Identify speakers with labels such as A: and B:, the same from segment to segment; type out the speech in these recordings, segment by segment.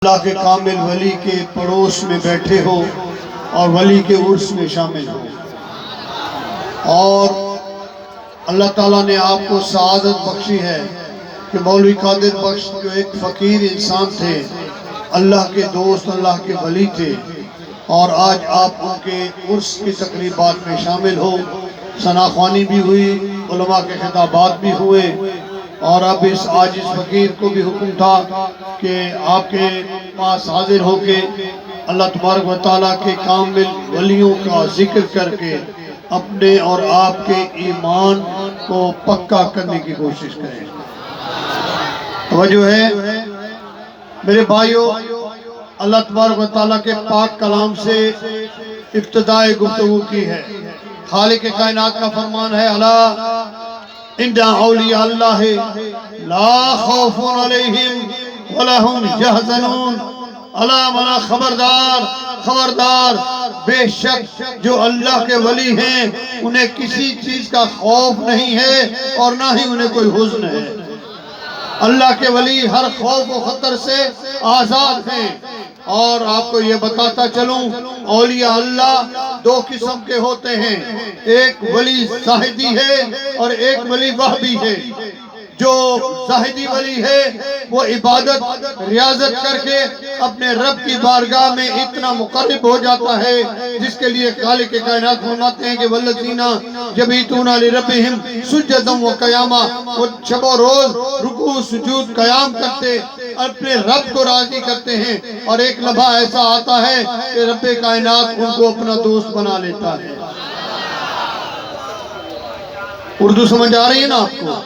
A: اللہ کے کامل ولی کے پڑوس میں بیٹھے ہو اور ولی کے عرس میں شامل ہو، اور اللہ تعالیٰ نے آپ کو سعادت بخشی ہے کہ مولوی قادر بخش جو ایک فقیر انسان تھے، اللہ کے دوست، اللہ کے ولی تھے، اور آج آپ ان کے عرس کی تقریبات میں شامل ہو۔ ثناءخوانی بھی ہوئی، علماء کے خطابات بھی ہوئے، اور اب اس عاجز فقیر کو بھی حکم تھا کہ آپ کے پاس حاضر ہو کے اللہ تبارک و تعالیٰ کے کامل ولیوں کا ذکر کر کے اپنے اور آپ کے ایمان کو پکا کرنے کی کوشش کریں۔ توجہ ہے میرے بھائیو، اللہ تبارک و تعالیٰ کے پاک کلام سے ابتدائے گفتگو کی ہے۔ خالق کائنات کا فرمان ہے، الا ان اولیاء اللہ لا خوف علیہم ولا هم یحزنون۔ الا منا خبردار خبردار، بے شک جو اللہ کے ولی ہیں انہیں کسی چیز کا خوف نہیں ہے اور نہ ہی انہیں کوئی حزن ہے۔ اللہ کے ولی ہر خوف و خطر سے آزاد ہیں۔ اور آپ کو یہ بتاتا چلوں، اولیاء اللہ دو قسم کے ہوتے ہیں، ایک ولی زاہدی ہے اور ایک ولی وہبی ہے۔ جو زاہدی ولی ہے وہ عبادت ریاضت کر کے اپنے رب کی بارگاہ میں اتنا مقرب ہو جاتا ہے جس کے لیے خالق کائنات فرماتے ہیں کہ والذین یبیتون لربہم سجدا وقیاما، وہ شب و روز رکوع سجود قیام کرتے اپنے رب کو راضی کرتے ہیں، اور ایک لمحہ ایسا آتا ہے کہ رب کائنات ان کو اپنا دوست بنا لیتا ہے۔ اردو سمجھ آ رہی ہے نا آپ کو؟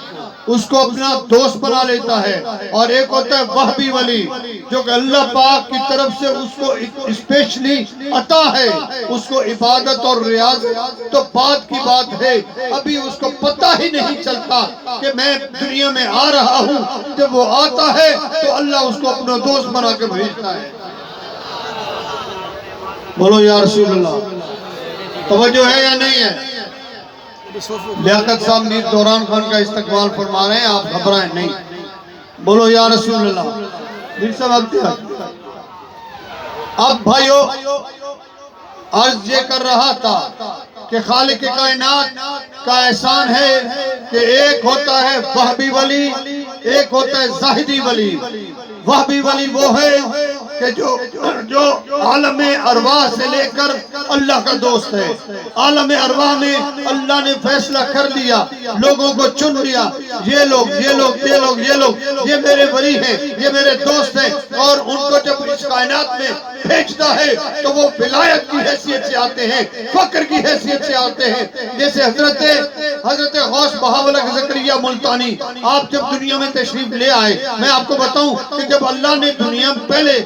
A: اس کو اپنا دوست بنا لیتا ہے۔ اور ایک ہوتا ہے وہبی ولی، جو کہ اللہ پاک کی طرف سے اس کو اسپیشلی عطا ہے، اس کو عبادت اور ریاضت تو بعد کی بات ہے، ابھی اس کو پتہ ہی نہیں چلتا کہ میں دنیا میں آ رہا ہوں۔ جب وہ آتا ہے تو اللہ اس کو اپنا دوست بنا کے بھیجتا ہے۔ بولو یا رسول اللہ، توجہ ہے یا نہیں ہے؟ لیاقت صاحب میر دوران خان کا استقبال فرما رہے ہیں، آپ گھبرائیں نہیں۔ بولو یا رسول اللہ۔ میر صاحب اب بھائیو، عرض یہ کر رہا تھا کہ خالق کائنات کا احسان ہے کہ ایک ہوتا ہے وہبی ولی، ایک ہوتا ہے زاہدی ولی۔ وہبی ولی وہ ہے کہ جو عالم ارواح سے لے کر اللہ کا دوست ہے۔ عالم ارواح میں اللہ نے فیصلہ کر دیا، لوگوں کو چن لیا، یہ لوگ یہ لوگ یہ لوگ یہ لوگ یہ میرے ولی ہیں، یہ میرے دوست ہیں، اور ان کو جب اس کائنات میں بھیجتا ہے تو وہ ولایت کی حیثیت سے آتے ہیں، فقر کی حیثیت سے آتے ہیں۔ جیسے حضرت غوث بہاولک زکریا ملتانی آپ جب دنیا میں تشریف لے آئے، میں آپ کو بتاؤں کہ جب اللہ نے دنیا میں پہلے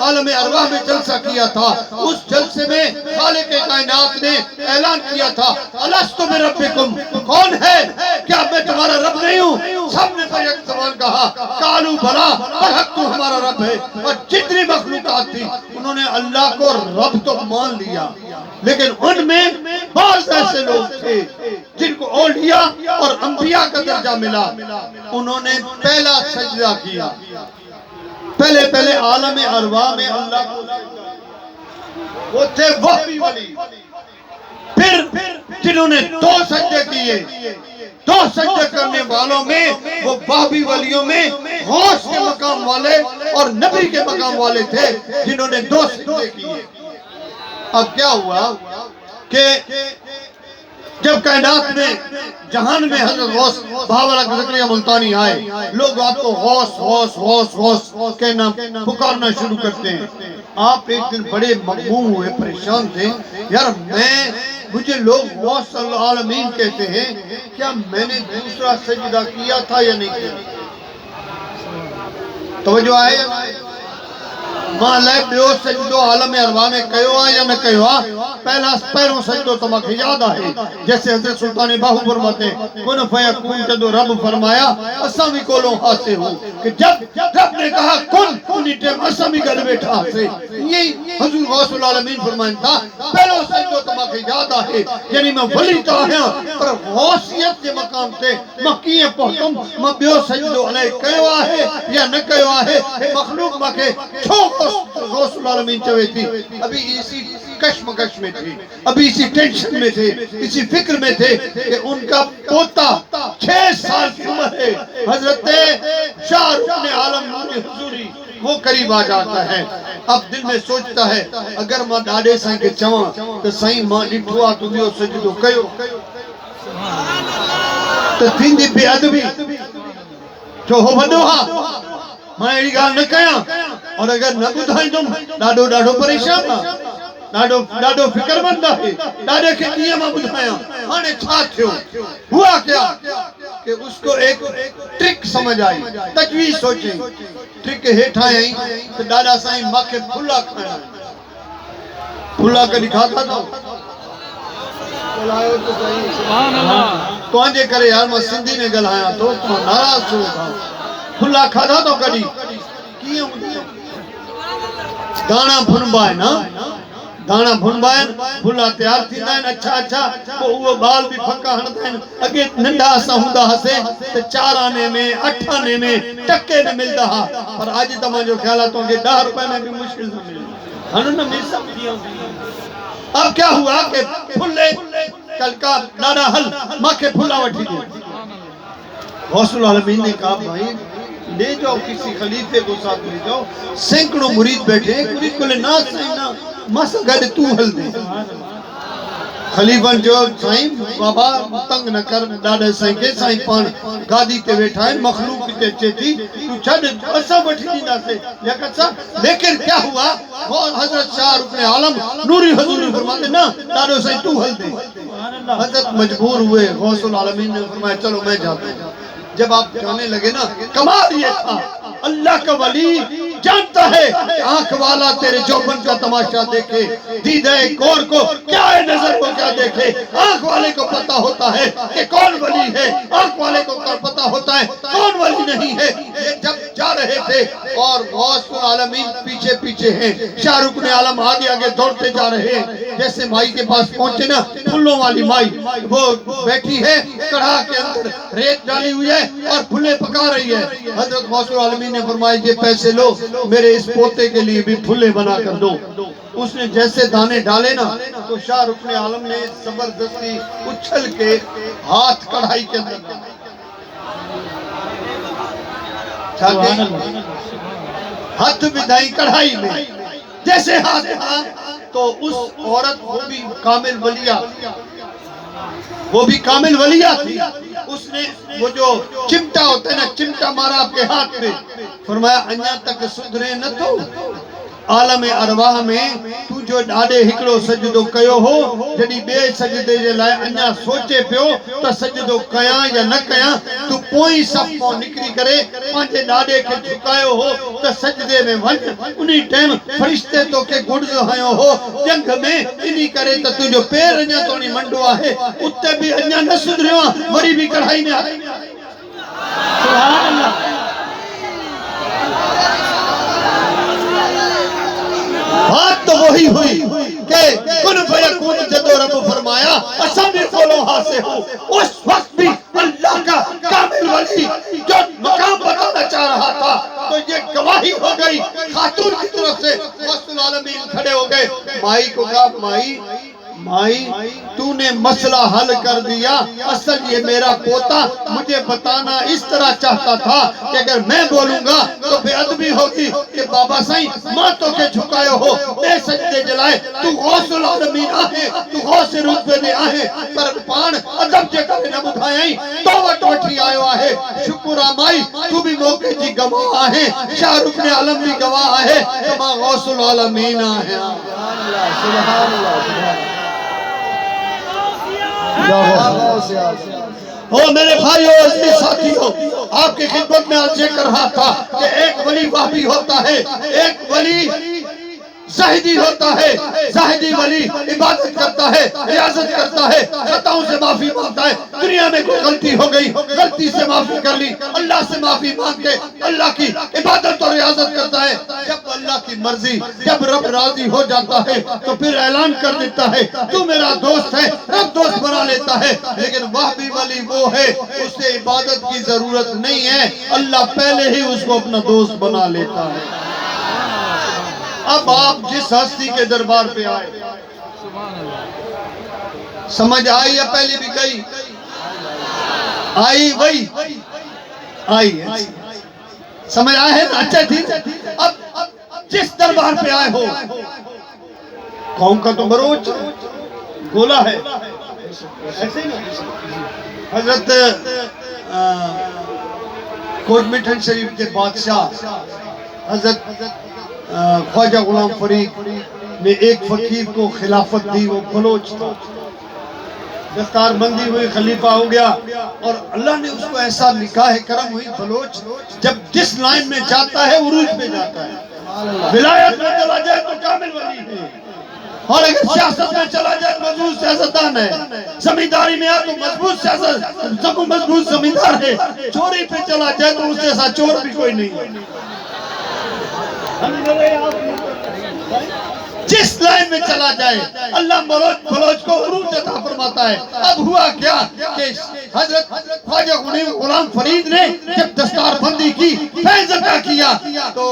A: عالم ارواح میں جلسہ کیا تھا، اس جلسے میں خالق کائنات نے اعلان کیا تھا، الستُ بربکم، کون ہے؟ کیا میں تمہارا رب نہیں ہوں؟ سب نے بیک زبان کہا، قالوا بلا، برحق تو ہمارا رب ہے۔ اور جتنی مخلوقات تھی انہوں نے اللہ کو رب تو مان لیا، لیکن ان میں بعض ایسے لوگ تھے جن کو اولیاء اور انبیاء کا درجہ ملا، انہوں نے پہلا سجدہ کیا، پہلے عالم ارواح میں اللہ کو، وہ تھے وہبی ولی۔ پھر جنہوں نے دو سجدے کیے، دو سجدے کرنے والوں میں وہ وہبی ولیوں میں غوث کے مقام والے اور نبی کے مقام والے تھے جنہوں نے دو سجدے کیے۔ اب کیا ہوا کہ جب کائنات میں جہان میں حضرت غوث بہاولک زکریا ملتانی آئے، لوگ آپ کو غوث غوث غوث غوث کہنا پکارنا شروع کرتے ہیں۔ آپ ایک دن بڑے مغموم ہوئے، پریشان تھے، یار مجھے لوگ غوث العالمین کہتے ہیں، کیا میں نے دوسرا سجدہ کیا تھا یا نہیں کیا؟ توجہ آئے یا نہیں؟ ماں لے بیو سجدو عالم ارواح میں کہو یا نہ کہو، پہلا پیروں سجدو تمہیں یاد آئے، جیسے حضرت سلطان باہو فرماتے ہیں، کن فیکون جدو رب فرمایا اساں بھی کولوں ہاسے ہوں، کہ جب رب نے کہا کن، انہی ٹیم اساں بھی گھر بیٹھا ہاسے۔ حضور غوث العالمین فرمائن تھا پہلو سجدو تمہیں یاد آئے یعنی میں ولی تا آیا پر غوثیت کے مقام تے مکیے پہتم میں بیو سجدو علیہ کہو آئے یا نہ کہو آئے مخلوق مکے چھو غوث العالمین چوے تھی ابھی اسی کشمکش میں تھے ابھی اسی ٹینشن میں تھے اسی فکر میں تھے کہ ان کا پوتا 6 سال کی عمر ہے حضرت شاہ رکن عالم نوری حضوری وہ قریب آ جاتا ہے اب دل میں سوچتا ہے اگر ماں ڈاڑے سائیں کے چواں تو سائیں ماں ڈٹھوا تو بیو سجدو کہو تو تین دی بے ادبی جو ہو بندو ہاں میں ایڈی گال نہ کہاں اور اگر نہ بدھائیں تم ڈاڑو پریشان ڈاڑو فکر مند ہے ڈاڑے کے لیے میں بدھائیں ہانے چھا تھیو ہوا کیا کہ اس کو ایک ٹرک سمجھ آئی تجویز سوچیں ٹرک ہیٹھائیں آئیں تو ڈاڑا سائیں ماں کے پھلا کھانا پھلا کا دکھاتا تھا تو آنجے کرے یار میں سندھی نے گلھایا تو ناراض چھوڑ تھا پھلا کھاتا تو کڑی کیوں دانا بھن بائے نا دانا بھن بائے پھلا تیار تھی دائیں اچھا وہ بال بھی پھکا ہنتا ہے اگے ننڈا سا ہوندا ہسے تو 4 آنے میں 8 آنے میں ٹکے میں ملتا ہا پر آج تمہیں جو خیالاتوں کے 10 روپے میں بھی مشکل سے ملے ہنو نا مل سکتی ہوں اب کیا ہوا کہ پھلے کل کا ڈاڑا حل ماں کے پھلا وٹھی دے غوث العالمین نے کہا بھائی لے جاؤ کسی خلیفے کو ساتھ لے جاؤ سینکڑوں مرید بیٹھے مرید کو لے نہ سائنا مسا گھڑے تو حل دے خلیفان جو سائیں بابا تنگ نہ کر ڈاڑے سائیں کے سائیں پان گادی تے بیٹھائیں مخلوق تے اچھے تھی تو چھڑ اسا بٹھی دینا سے لیکن کیا ہوا حضرت شاہ رکن عالم نوری حضوری فرماتے نا ڈاڑے سائیں تو حل دے حضرت مجبور ہوئے غوث العالمین نے فرمایا چلو میں جاتا ہوں جب آپ جانے لگے نا کمال یہ تھا اللہ کا ولی جانتا ہے آنکھ والا تیرے جوبن کا تماشا دیکھے دیدہ کور کو کیا ہے نظر کو کیا دیکھے آنکھ والے کو پتا ہوتا ہے کہ کون ولی ہے آنکھ والے کو پتا ہوتا ہے کون ولی نہیں ہے یہ جب جا رہے تھے اور غوث العالمین پیچھے پیچھے ہیں شاہ رکن عالم آگے آگے دوڑتے جا رہے ہیں جیسے مائی کے پاس پہنچے نا پھلوں والی مائی وہ بیٹھی ہے کڑھا کے اندر ریت ڈالی ہوئی ہے اور پھلے پکا رہی ہے حضرت غوث العالمین نے فرمایا یہ پیسے لو میرے اس پوتے کے لیے بھی پھلے بنا کر دو اس نے جیسے دانے ڈالے نا تو شاہ رکن عالم نے زبردستی اچھل کے ہاتھ کڑھائی کے اندر ہاتھ بدھائی کڑھائی میں جیسے ہاتھ تو اس عورت وہ بھی کامل ولیہ تھی اس نے وہ جو چمٹا ہوتا ہے نا چمٹا مارا آپ کے ہاتھ میں فرمایا انیا تک سدھرے نہ تو عالم ارواح میں تو جو ڈاڑے ہکڑو سجدو کیو ہو جڑی بے سجدے جے لائے انیا سوچے پیو تو سجدو کیاں یا نہ کیاں تو پوئی سب کو نکری کرے پانچے ڈاڑے کے جھکایو ہو تو سجدے میں ون انہی ٹائم فرشتے تو کے گھڑز ہائیو ہو جنگ میں انہی کرے تو تجھو پیر انیا تو نہیں منڈو آئے اتے بھی انیا نہ سدھرے ہاں بڑی بھی کڑھائی میں آئے سبحان اللہ بات تو وہی ہوئی کہ کن فیکون جدو رب فرمایا اسم کولوں حاصل ہو اس وقت بھی اللہ کا کامل ولی جو مقام بتانا چاہ رہا تھا تو یہ گواہی ہو گئی خاتون کی طرف سے غوث العالمین کھڑے ہو گئے مائی کو کہا مائی تو نے مسئلہ حل کر دیا اصل یہ میرا پوتا مجھے بتانا اس طرح چاہتا تھا کہ اگر میں بولوں گا تو بے ادبی ہوگی کہ بابا سائیں ماں تو کے جھکائے ہو بے سجدے جلائے تو غوث العالمین آہیں تو غوث رتبے دے آہیں پر پان ادب جے کرے نہ بدھائیں تو وٹوٹھی آئے آہے شکر آمائی تو بھی موقع جی گواہ آہیں شاہ رکن عالم بھی گواہ آہے کما غوث العالمین آہیں سبحان اللہ میرے بھائیو عزیز ساتھیو آپ کی خدمت میں عرض کر رہا تھا کہ ایک ولی وہبی ہوتا ہے ایک ولی زاہدی ہوتا ہے، زاہدی ولی عبادت کرتا ہے، ریاضت کرتا ہے، خطاؤں سے معافی مانگتا ہے، دنیا میں کوئی غلطی ہو گئی، غلطی سے معافی کر لی، اللہ سے معافی مانگ کے اللہ کی عبادت اور ریاضت کرتا ہے۔ جب اللہ کی مرضی، جب رب راضی ہو جاتا ہے تو پھر اعلان کر دیتا ہے تو میرا دوست ہے، رب دوست بنا لیتا ہے۔ لیکن وہابی ولی وہ ہے، اسے عبادت کی ضرورت نہیں ہے، اللہ پہلے ہی اس کو اپنا دوست بنا لیتا ہے۔ اب آپ جس ہستی کے دربار پہ آئے، سمجھ آئی یا پہلے بھی گئی؟ آئی وہی آئی ہے، سمجھ آئے ہیں؟ اچھا ٹھیک ہے۔ اب جس دربار پہ آئے ہو، قوم کا تو بروچ گولا ہے، ایسے ہی نا؟ حضرت کوٹ مٹھن شریف کے بادشاہ حضرت خواجہ غلام فرید نے ایک فقیر کو خلافت دی، وہ بلوچ تھا، دستار بندی ہوئی، خلیفہ ہو گیا، اور اللہ نے اس کو ایسا نکاح کرم ہوئی۔ بلوچ جب جس لائن میں جاتا ہے عروج پہ جاتا ہے، ولایت میں چلا جائے تو کامل ولی ہے، اور اگر سیاست میں چلا جائے تو مضبوط سیاستدان ہے، زمینداری میں آ تو مضبوط زمیندار ہے، چوری پہ چلا جائے تو اس جیسا چور بھی کوئی نہیں ہے۔ جس لائن میں چلا جائے اللہ بلوچ کو عروج عطا فرماتا ہے۔ اب ہوا کیا کہ حضرت خواجہ غلام فرید نے جب دستار بندی کی، فیض عطا کیا، تو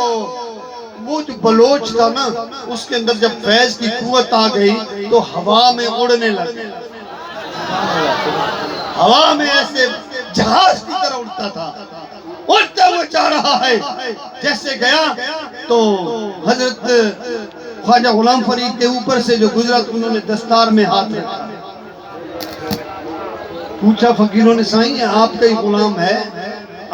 A: وہ جو بلوچ تھا نا، اس کے اندر جب فیض کی قوت آ گئی تو ہوا میں اڑنے لگے، ہوا میں ایسے جہاز کی طرح اڑتا تھا، اڑتا ہوئے جا رہا ہے۔ جیسے گیا تو حضرت خواجہ غلام فرید کے اوپر سے جو گزرا تو انہوں نے دستار میں ہاتھ رکھا، پوچھا فقیروں نے، سائیں یہ آپ کا ہی غلام ہے،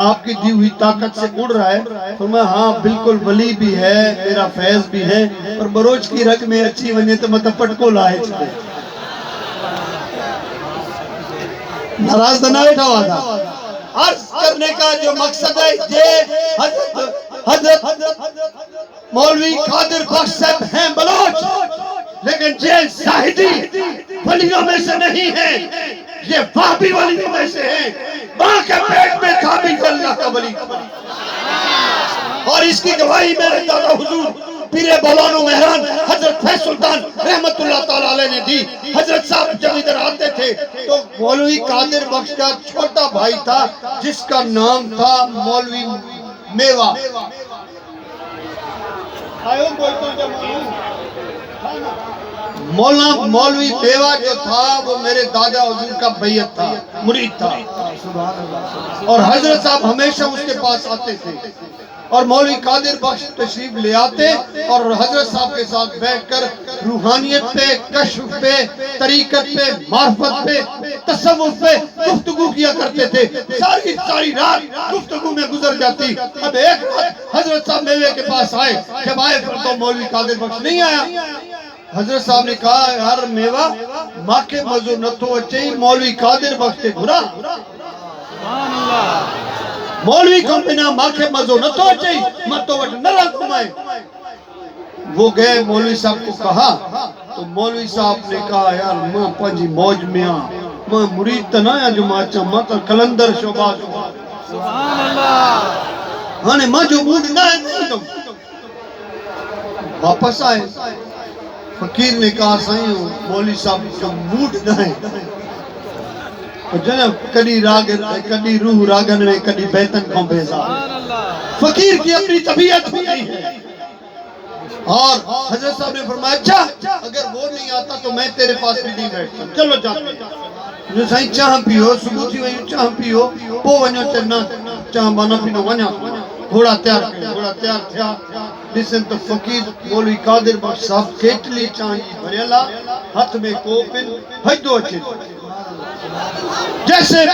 A: آپ کی دی ہوئی طاقت سے اڑ رہا ہے؟ فرمایا ہاں بالکل، ولی بھی ہے، میرا فیض بھی ہے، اور بروچ کی رگ میں اچھی ونجے تو مطلب پٹکو لائے چھتے۔ ناراض نہ بیٹھا ہوا تھا۔ عرض کرنے کا جو مقصد ہے، یہ حضرت مولوی قادر بخش صاحب ہیں بلوچ، لیکن یہ زاہدی ولیوں میں سے نہیں ہیں، یہ وہابی ولیوں میں سے ہیں۔ ماں کے پیٹ میں تھا بھی اللہ کا ولی، اور اس کی گواہی میرے دادا حضور پیر بولان و مہران حضرت فیض سلطان رحمت اللہ تعالیٰ علیہ نے دی۔ حضرت صاحب جب ادھر آتے تھے تو مولوی قادر بخش کا چھوٹا بھائی تھا جس کا نام تھا مولوی میوہ۔ مولوی میوہ جو تھا وہ میرے دادا حضور کا بیعت تھا، مرید تھا، اور حضرت صاحب ہمیشہ اس کے پاس آتے تھے، اور مولوی قادر بخش تشریف لے آتے اور حضرت صاحب کے ساتھ بیٹھ کر روحانیت پہ، کشف پہ، طریقت پہ، معرفت پہ، تصوف پہ گفتگو کیا کرتے تھے۔ ساری رات گفتگو میں گزر جاتی۔ اب ایک وقت حضرت صاحب میوے کے پاس آئے، جب آئے تو مولوی قادر بخش نہیں آیا۔ حضرت صاحب نے کہا یار میوہ ماں کے مزو نہ تو اچھے، مولوی قادر بخش تے گھرا، مولوی کو بنا ماں کے مزو نہ تو اچھے مت تو وٹ نہ رکھ گھمائے۔ وہ گئے مولوی صاحب کو کہا تو مولوی صاحب نے کہا یار ماں پنجی موج میں آ، ماں مرید تنایا جو ماں چاہاں تا کلندر شعبہ سبحان اللہ، ہاں نے ماں جو موڈ نہ ہے نہیں تم۔ واپس آئے، فقیر نے کہا سائیں مولوی صاحب جو موڈ نہ ہے، جناب کدی روح راگن میں کدی بیتن کو بیزا، فقیر کی اپنی طبیعت ہوئی ہے۔ اور حضرت صاحب نے فرمایا اچھا اگر وہ نہیں آتا تو میں تیرے پاس بھی نہیں بیٹھتا، چلو جاتے جو سائیں چاہ پیو، ثبوتی ہوئی چاہ پیو، پو ونیو چنا چاہ بانا پینا ونیا، گھوڑا تیار کیا، گھوڑا تیار تھیا، ڈسن تو فقیر مولوی قادر بخش صاحب کیٹلی چاہی بھریلا، ہاتھ میں کوپن بھجدو اچھے جیسے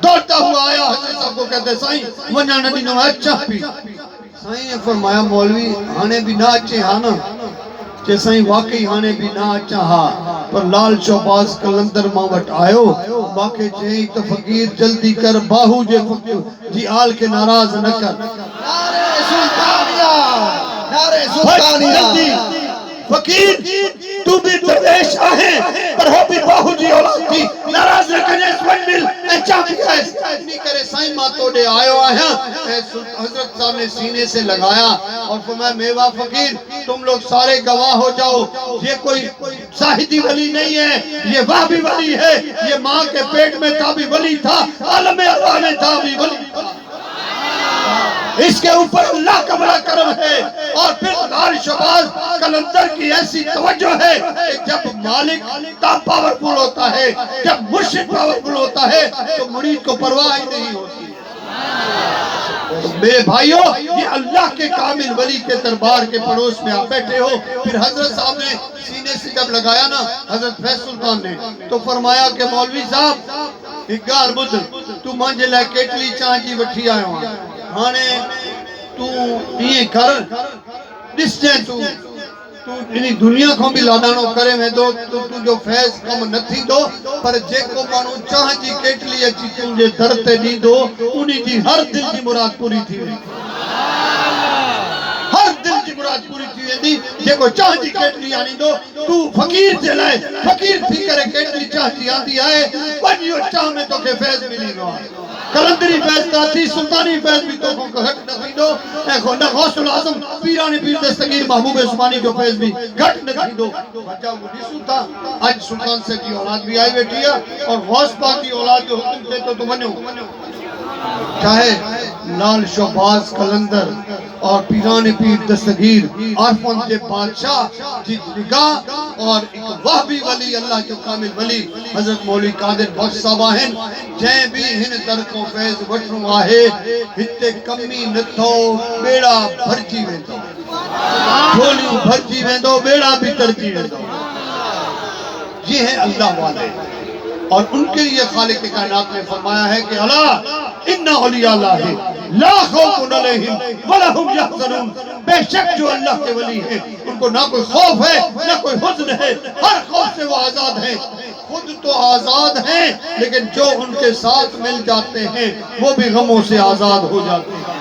A: دوڑتا ہوا آیا، حضرت صاحب کو کہتے سائیں ونیا ندی نو اچھا پی۔ سائیں نے فرمایا مولوی ہانے بھی نہ اچھے ہانا، کہ سائیں واقعی ہانے بھی نہ اچھا ہاں، پر لال شوباز کلندر ماوٹ آئیو، واقعی چاہی تو فقیر جلدی کر باہو جے فقیر جی آل کے ناراض نہ کر، نعرہ سلطانیہ، نعرہ سلطانیہ، فقیر تو بھی درویش آہیں پر ہو بھی باہو جی اولاد تھی ناراض رکھنے اس ونڈل اچھا بھی ہے نہیں کرے سائیں ماں توڑے آئے آیا حضرت صاحب نے سینے سے لگایا اور فرمایا میوہ فقیر تم لوگ سارے گواہ ہو جاؤ یہ کوئی زاہدی ولی نہیں ہے یہ وہابی ولی ہے یہ ماں کے پیٹ میں تھا بھی ولی تھا عالم اللہ میں تھا بھی ولی اس کے اوپر اللہ کا بڑا کرم ہے اور پھر دار شہباز قلندر کی ایسی توجہ ہے کہ جب مالک تا پاورفل ہوتا ہے جب مرشد پاورفل ہوتا ہے تو مرید کو پرواہ ہی نہیں ہوتی میرے بھائیوں یہ اللہ کے کامل ولی کے دربار کے پڑوس میں آپ بیٹھے ہو پھر حضرت صاحب نے سینے سے جب لگایا نا حضرت فیض سلطان نے تو فرمایا کہ مولوی صاحب اگار بدھ تو مانجے لائے کیٹلی چانچی وٹھی آئے ہوں ہانے تو یہ کر ڈس جائیں تو انہی دنیا کو بھی لادانو کرے میں دو تو جو فیض کم نہ تھی دو پر جے کو مانو چاہ جی کیٹلی اچھی تجھے درتے نہیں دو انہی جی ہر دل جی مراد پوری تھی ہر دل جی مراد پوری تھی جے کو چاہ جی کیٹلی آنی دو تو فقیر جلائے فقیر تھی کرے کیٹلی چاہ جی آتی آئے بنیو چاہ میں تو کہ فیض ملی نو آئے کلندری فیض تاتی سلطانی فیض بھی تو کو گھٹ نہ تھی دو اے خونہ غوث العظم پیرانی پیر دستگیر محبوب عثمانی جو فیض بھی گھٹ نہ تھی دو بچہ وہ نہیں سنتا آج سلطان سے کی اولاد بھی آئی بیٹھی ہے اور غوث پاک کی اولاد جو حکم تھے تو منو چاہے لال شہباز قلندر اور پیران پیر دستگیر عرفان کے بادشاہ جس نگاہ اور ایک وہبی ولی اللہ جو کامل ولی حضرت مولی قادر بخش صاحب آہن جائیں بھی ہن در کو فیض وٹھنو آہے ہتے کمی نتھو بیڑا بھرجی ویندو جھولیوں بھرجی ویندو بیڑا بھی ترجی ویندو یہ ہے اللہ والے اور ان کے لیے خالق کائنات نے فرمایا ہے کہ اللہ اِنَّ عَلِيَ اللَّهِ لَا خَوْفٌ عَلَيْهِمْ وَلَا هُمْ يَحْزَنُونَ بے شک جو اللہ کے ولی ہیں ان کو نہ کوئی خوف ہے نہ کوئی حزن ہے ہر خوف سے وہ آزاد ہیں خود تو آزاد ہیں لیکن جو ان کے ساتھ مل جاتے ہیں وہ بھی غموں سے آزاد ہو جاتے ہیں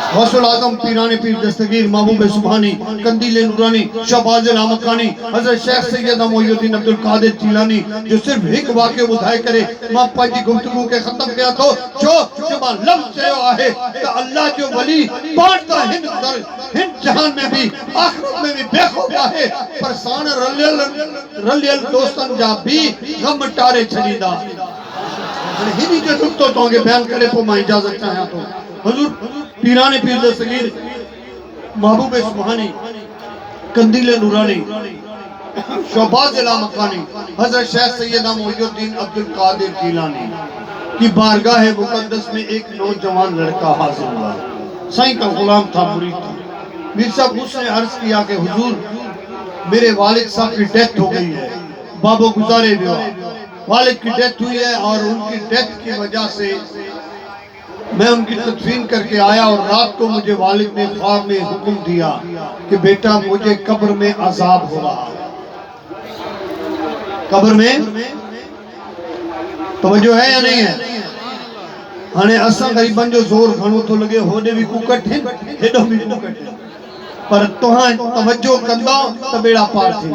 A: غوث العظم پیران پیر دستگیر محبوب سبحانی قندیل نورانی شہباز الامکانی حضرت شیخ سید محی الدین عبدالقادر جیلانی جو صرف ایک واقعہ بدھائے کرے ماں پاجی گفتگو کے ختم کیا تو جو ماں لفظ سے آئے کہ اللہ جو ولی بانٹتا ہند جہان میں بھی آخرت میں بھی بے خوبہ ہے پر سان رلیل دوستان جا بھی غم ٹارے چھڑی دا ہی جو نکتوں تو آگے بیان کرے پو میں اجازت چاہیا تو حضور پیران پیر دستگیر محبوب سبحانی قندیل نورانی شہباز الامکانی حضرت شیخ سیدہ محی الدین عبدالقادر جیلانی کی بارگاہ مقدس میں ایک نوجوان لڑکا حاضر ہوا سائیں کا غلام تھا مرید تھا میر صاحب اس نے عرض کیا کہ حضور میرے والد صاحب کی ڈیتھ ہو گئی ہے بابو گزارے بھی ہوا والد کی ڈیتھ ہوئی ہے اور ان کی ڈیتھ کی وجہ سے میں ان کی تدفین کر کے آیا اور رات کو مجھے والد نے خواب میں حکم دیا کہ بیٹا مجھے قبر میں عذاب ہو رہا قبر میں توجہ ہے یا نہیں ہے ہانے اساں غریبان جو زور گھنو تو لگے ہونے بھی کوکٹ ہیں ہیڈو بھی کوکٹ ہیں پر توہاں توجہ کندہ تو بیڑا پار تھی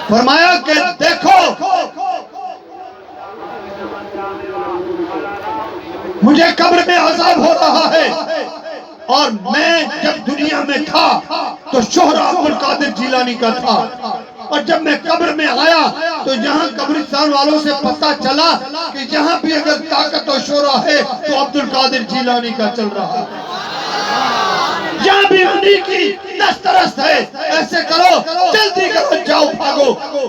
A: فرمایا کہ دیکھو مجھے قبر میں عذاب ہو رہا ہے اور میں جب دنیا میں تھا تو شہرہ عبدالقادر جیلانی کا تھا اور جب میں قبر میں آیا تو یہاں قبرستان والوں سے پتہ چلا کہ یہاں بھی اگر طاقت و شہرہ ہے تو عبدالقادر جیلانی کا چل رہا ہے یہاں بھی انہی کی دسترست ہے ایسے کرو جلدی کرو جاؤ بھاگو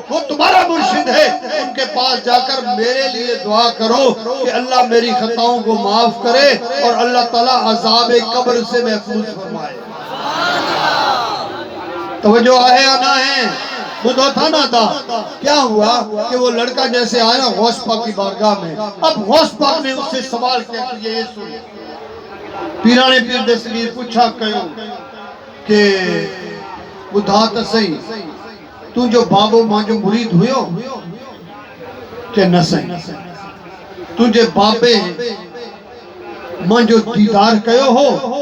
A: وہ تمہارا مرشد ہے ان کے پاس جا کر میرے لیے دعا کرو کہ اللہ میری خطاؤں کو معاف کرے اور اللہ تعالیٰ عذاب قبر سے محفوظ فرمائے توجہ ہے یا نہ ہے بدھو تھا نہ تھا کیا ہوا کہ وہ لڑکا جیسے آیا غوث پاک کی بارگاہ میں اب غوث پاک نے اس سے سوال کیا کہ یہ سن پیرانے پیر دستگیر پوچھا کہوں کہ بدھا تا صحیح تو جو بابو ماں جو مرید ہوئے ہو کہ نہ صحیح تجھے بابے ماں جو دیدار کہو ہو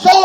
A: 100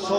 A: 100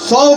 A: 100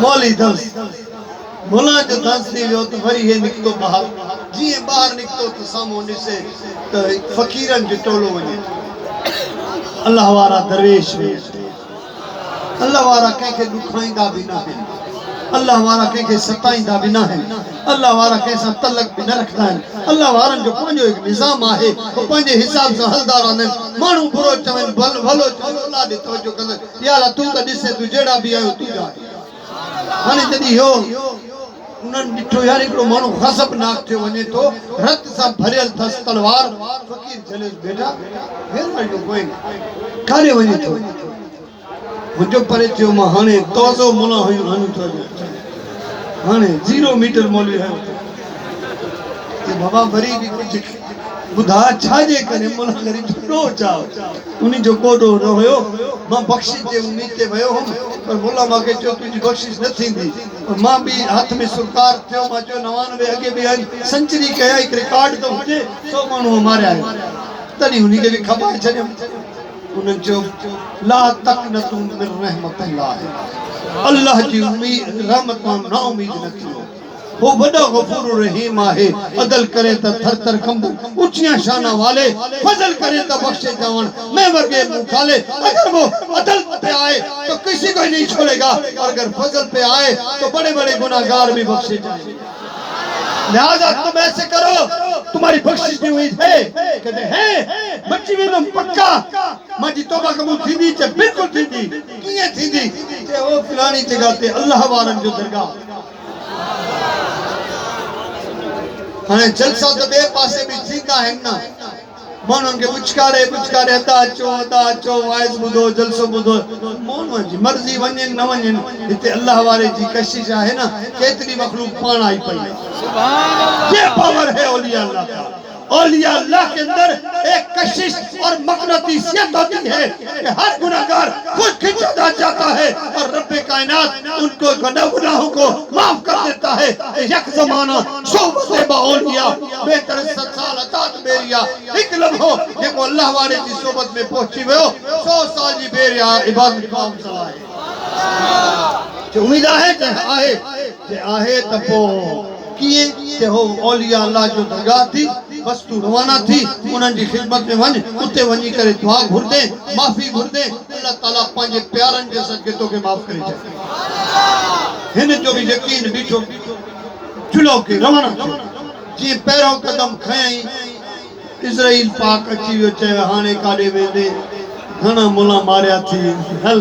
A: مولی دس مولا جو دس دی ویو تو وری ہے نکتو باہر جی باہر نکتو تو سامو نسے تو فقیرن جو ٹولو ونے اللہ وارا درویش وے اللہ وارا کہیں کہ دکھائیں دا بھی نہ ہے اللہ وارا کہیں کہ ستائیں دا بھی نہ ہے اللہ وارا کیسا تلق بھی نہ رکھتا ہے اللہ وارن جو پانچو ایک نظام آئے وہ پانچے حساب سے حلدار آنے مانو برو چوین بھلو چوین اللہ دی توجہ کرنے یا اللہ تو کا جس سے تو جیڑا بھی آئے تو جائے ہاں جدی ہو انہوں نے ڈٹھو یار اکڑو مانو غصب ناک تھے ونے تو رت سا بھریل تھس تلوار فقیر چلے بیٹا پھر مر جو کوئی کھانے ونے تو مجھو پرے تھے ماں ہانے توزو ملا ہوئی ہانو تو ہانے 0 میٹر مولی ہے کہ بابا بری بھی کچھ بدھا چھاجے کرے ملا کری چھوڑو چاہو انہیں جو کوڈو نہ ہوئیو ماں بخشش جے امید تے ہوئیو ہم پر مولا ماں کے جو تجھے بخشش نہ تھی دی اور ماں بھی ہاتھ میں سرکار تھے ماں جو 99 اگے بھی آئی سنچری کہا ایک ریکارڈ تو مجھے 100 مانو ہمارے آئے تنی انہیں کے بھی کھپائے چھنے انہیں جو لا تقنطوا من رحمت اللہ اللہ جی امید رحمت مان نا امید نہ تھیو وہ بڑا غفور رحیم آئے عدل کرے تا تھر تر کمبر اچھیاں شانہ والے فضل کرے تا بخشے جاون میں ورگے مکھالے اگر وہ عدل پہ آئے تو کسی کو نہیں چھوڑے گا اور اگر فضل پہ آئے تو بڑے بڑے گناہگار بھی بخشے جائیں لہذا تم ایسے کرو تمہاری بخشش بھی امید ہے کہتے ہیں بچی میں تم پکا مجھے توبہ قبول تھی دی چاہے بالکل تھی دی کیے تھی دی چاہے وہ فلانی جگہ تے اللہ وارن جو درگاہ ہاں جلسہ تو بے پاسے بھی تھیکا ہے نا مون ان کے بچکارے ادا چو وائز بدو جلسو بدو مون جی مرضی ونین نہ ونین اتنے اللہ والے جی کشش ہے نا کتنی مخلوق پان آئی پئی یہ پاور ہے اولیاء اللہ کا اولیاء اللہ کے اندر ایک کشش اور مقناطیسیت ہوتی ہے کہ ہر گناہگار خود کھینچا جاتا ہے اور رب کائنات ان کو گناہوں کو معاف کر دیتا ہے یک زمانہ صحبت با اولیاء بہتر 7 سال عطات بیریا ایک لمحو دیکھو اللہ والے جی صحبت میں پہنچی ہوئے ہو 100 سال جی بیریا عبادت کام چلائے کہ امید آہے تپو کیے کہ ہو اولیاء اللہ جو درگاہ تھی بس تو روانہ تھی انہوں نے خدمت میں ونی اتے ونی کرے دعا گھر دے معافی گھر دے اللہ تعالیٰ پانچے پیارن کے صدقے کے معاف کرے جائے ہن جو بھی یقین بیٹھو چلو کے روانہ تھے جی پیروں قدم کھائیں اسرائیل پاک اچھی ہوئے چاہے ہانے کاڑے میں دے گھنا ملا ماریا تھی ہل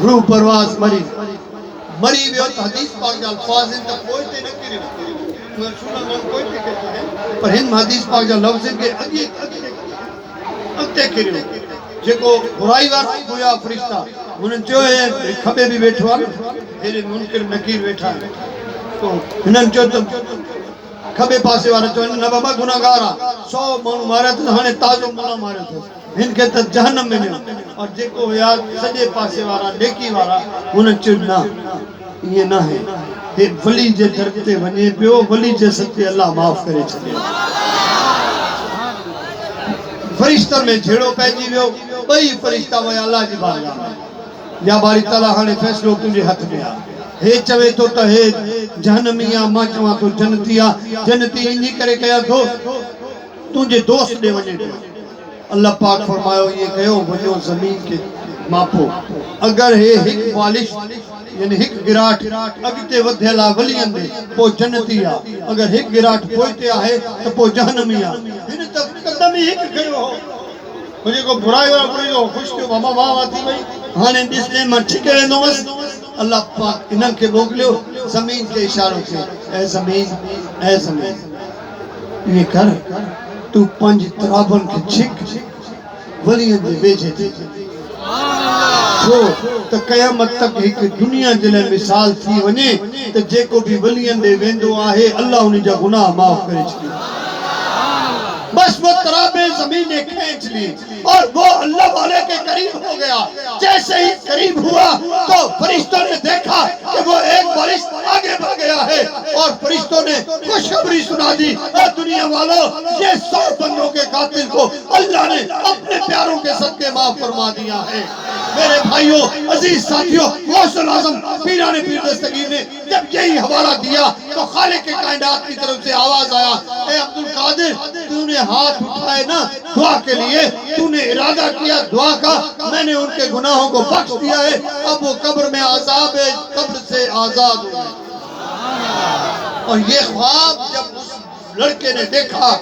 A: روح پرواز مری بھی ہوتا حدیث پاک جا الفاظ ہیں تب کوئی تے نہ کرے مرسولہ من کوئی تے کہتا ہے پر ہن حدیث پاک جا لفظ ہیں کہ اگتے کرے جے کو برائی وار گویا فرشتہ انہیں جو ہے کھبے بھی بیٹھوا پھر منکر نکیر بیٹھا ہے تو انہیں جو کھبے پاسے وارا جو انہیں نبابا گناہگارا 100 مانو مارا تھا ہانے تازو ملا مارا تھا ان کے تر جہنم میں نہیں اور جے کو یاد سجے پاسے وارا نیکی وارا انہیں چڑنا یہ نہ ہے یہ ولی جے درکتے بنے پیو ولی جے سکتے اللہ معاف کرے چلے فرشتہ میں جھیڑو پیجی بیو بھئی فرشتہ وہ اللہ جی بارگاہ یا باری تعالیٰ ہانے فیصلو تجھے ہاتھ میں آ ہے چوے تو ہے جہنمیاں ماں چواں تو جنتیاں جنتی انہی کرے کہا تو تجھے دوست دے وجے دے اللہ پاک فرمایو یہ کہو ونیو زمین کے ماپو اگر ہے ہک والش یعنی ہک گراٹ اگتے ودھیلا ولین دے پو جنتی آ اگر ہک گراٹ پوئتے آئے تو پو جہنمی آ انہیں تک قدمی ہک کھڑو ہو مجھے کو برائی والا برائی ہو خوش تیو بابا واہ آتی بھئی ہانے جس نے من چھکے رہے دو بس اللہ پاک انہاں کے بوگ لیو زمین کے اشاروں سے اے زمین یہ کر تو 5 ترابن کے چھک ولین دے بیجے تھے چھو تو قیامت تک ایک دنیا جلے مثال تھی ونے تو جے کو بھی ولین دے ویندو آہے اللہ انہیں جا گناہ معاف کرے چلی بس وہ ترابے زمین نے کھینچ لی اور وہ اللہ والے کے قریب ہو گیا جیسے ہی قریب ہوا تو فرشتوں نے دیکھا کہ وہ ایک فرشت آگے بڑھ گیا ہے اور فرشتوں فرشتوں نے خوشخبری سنا دی، اے دنیا والوں یہ 100 بندوں کے قاتل کو اللہ نے اپنے پیاروں کے صدقے معاف فرما دیا ہے۔ میرے بھائیوں، عزیز ساتھیوں، غوث الاعظم پیران پیر دستگیر نے جب یہی حوالہ دیا تو خالق کائنات کی طرف سے آواز آیا، اے عبد القادر تو نے ہاتھ اٹھائے نا دعا کے لیے، تو نے ارادہ کیا دعا کا، میں نے ان کے گناہوں کو بخش دیا ہے، اب وہ قبر میں عذاب ہے، قبر سے آزاد ہوئے۔ اور یہ خواب جب اس لڑکے نے دیکھا،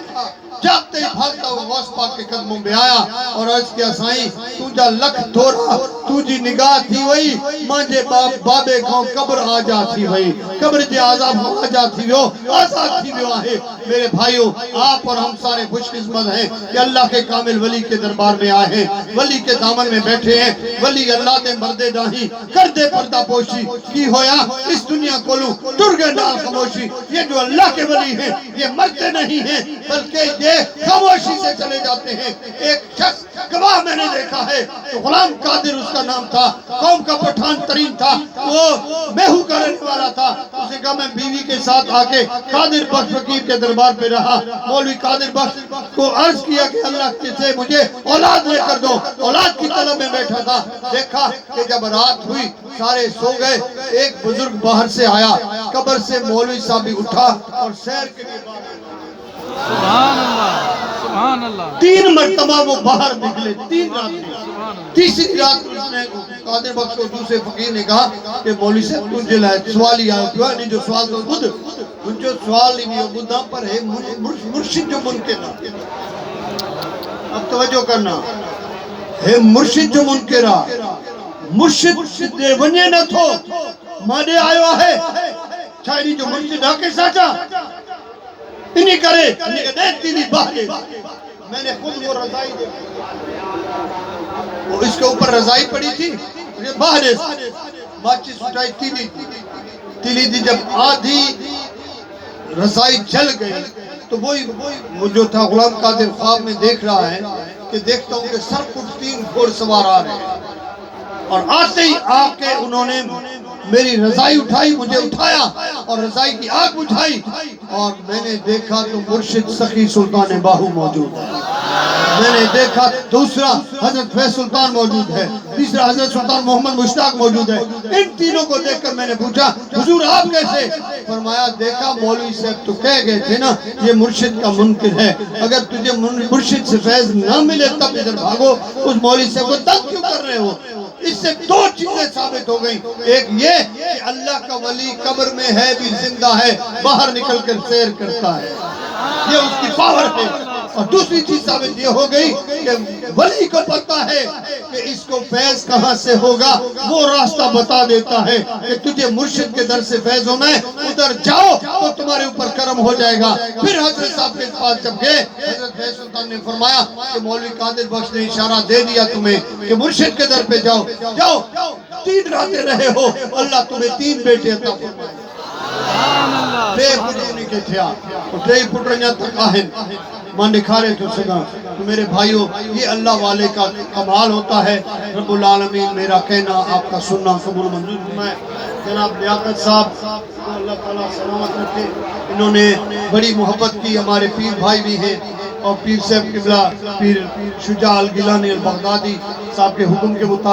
A: جاتے ہی بھاگتا ہوا غوث پاک کے قدموں میں آیا اور عرض کیا، سائیں تو جا لکھ دھورا تو جی نگاہ تھی وہی مانجے بابے کھاؤں قبر آ جا تھی وہی قبر جے عذاب آ جا تھی وہ آزاد تھی وہ آئے۔ میرے بھائیوں، آپ اور ہم سارے خوش قسمت ہیں کہ اللہ کے کامل ولی کے دربار میں آئے ہیں، ولی کے دامن میں بیٹھے ہیں۔ ولی اللہ دے مردے داہی کر دے پردہ پوشی کی ہویا اس دنیا کو لوں ٹر گئے نال خاموشی۔ یہ جو اللہ کے ولی ہیں یہ مرتے نہیں ہیں بلکہ یہ خاموشی سے چلے جاتے ہیں۔ ایک شخص گواہ میں نے دیکھا ہے تو غلام قادر اس کا نام تھا، قوم کا پٹھان ترین تھا، وہ میہو کا رہنے والا تھا۔ اس نے کہا میں بیوی کے ساتھ آ کے قادر بخش فقیر کے دربار پہ رہا، مولوی قادر بخش کو عرض کیا کہ اللہ سے مجھے اولاد لے کر دو، اولاد کی طلب میں بیٹھا تھا۔ دیکھا کہ جب رات ہوئی سارے سو گئے، ایک بزرگ باہر سے آیا، قبر سے مولوی صاحب بھی اٹھا اور سیر کے لیے باہر۔
B: سبحان اللہ، سبحان اللہ۔
A: 3 مرتبہ وہ باہر نکلے، 3 رات میں۔ تیسری رات اس نے قادر بخش کو دوسرے فقیر نے کہا کہ مولوی صاحب تجھے لائے سوال ہی آیا کیوں نہیں جو سوال تو خود جو سوال ہی نہیں بدھا پر ہے مرشد جو منکر۔ اب توجہ کرنا ہے، مرشد جو منکرہ مرشد دے ونیے نہ تھو مانے آئیو ہے چھائری جو مرشد آکے ساچا انہی کرے انہی کہ دیکھتی نہیں باہرے۔ میں نے خود وہ رضائی دے وہ اس کے اوپر رضائی پڑی تھی باہرے ماچس اٹھائی تیلی تھی جب آدھی رضائی جل گئی تو وہ جو تھا غلام قادر خواب میں دیکھ رہا ہے کہ دیکھتا ہوں کہ سر کچھ 3 گھوڑ سوار آ رہے ہیں اور آتے ہی آ کے انہوں نے میری رضائی اٹھائی، مجھے اٹھایا اور رضائی کی آگ اٹھائی اور میں نے دیکھا تو مرشد سخی سلطان باہو موجود ہے، میں نے دیکھا دوسرا حضرت فیض سلطان موجود ہے، تیسرا حضرت سلطان محمد مشتاق موجود ہے۔ ان تینوں کو دیکھ کر میں نے پوچھا حضور آپ کیسے؟ فرمایا دیکھا مولوی صاحب تو کہہ گئے تھے نا یہ مرشد کا منکر ہے، اگر تجھے مرشد سے فیض نہ ملے تب ادھر بھاگو، اس مولوی صاحب کو تنگ کیوں کر رہے ہو؟ اس سے 2 چیزیں ثابت ہو گئیں، ایک یہ کہ اللہ کا ولی قبر میں ہے بھی زندہ ہے، باہر نکل کر سیر کرتا ہے، یہ اس کی پاور ہے۔ اور دوسری چیز ثابت یہ ہو گئی کہ ولی کو پتہ ہے کہ اس کو فیض کہاں سے ہوگا، وہ راستہ بتا دیتا ہے کہ تجھے مرشد کے در سے فیض ہونا ہے، ادھر جاؤ تو تمہارے اوپر کرم ہو جائے گا۔ پھر حضرت صاحب کے پاس جب گئے حضرت فیض سلطان نے فرمایا کہ مولوی قادر بخش نے اشارہ دے دیا تمہیں کہ مرشد کے در پہ جاؤ، جاؤ 3 راتیں رہے ہو اللہ تمہیں 3 بیٹے عطا فرمائے۔ 3 پٹرنے کے تھیا اور 3 پٹرنیاں تک آہن ماں نکھارے تو سگا۔ تو میرے بھائیوں یہ اللہ والے کا کمال ہوتا ہے۔ رب العالمین میرا کہنا آپ کا سننا قبول منظور فرمائے۔ جناب لیاقت صاحب کو اللہ تعالیٰ سلامت رکھے، انہوں نے بڑی محبت کی، ہمارے پیر بھائی بھی ہیں اور پیر صاحب قبلہ پیر شجاع الگیلانی البغدادی صاحب کے حکم کے مطابق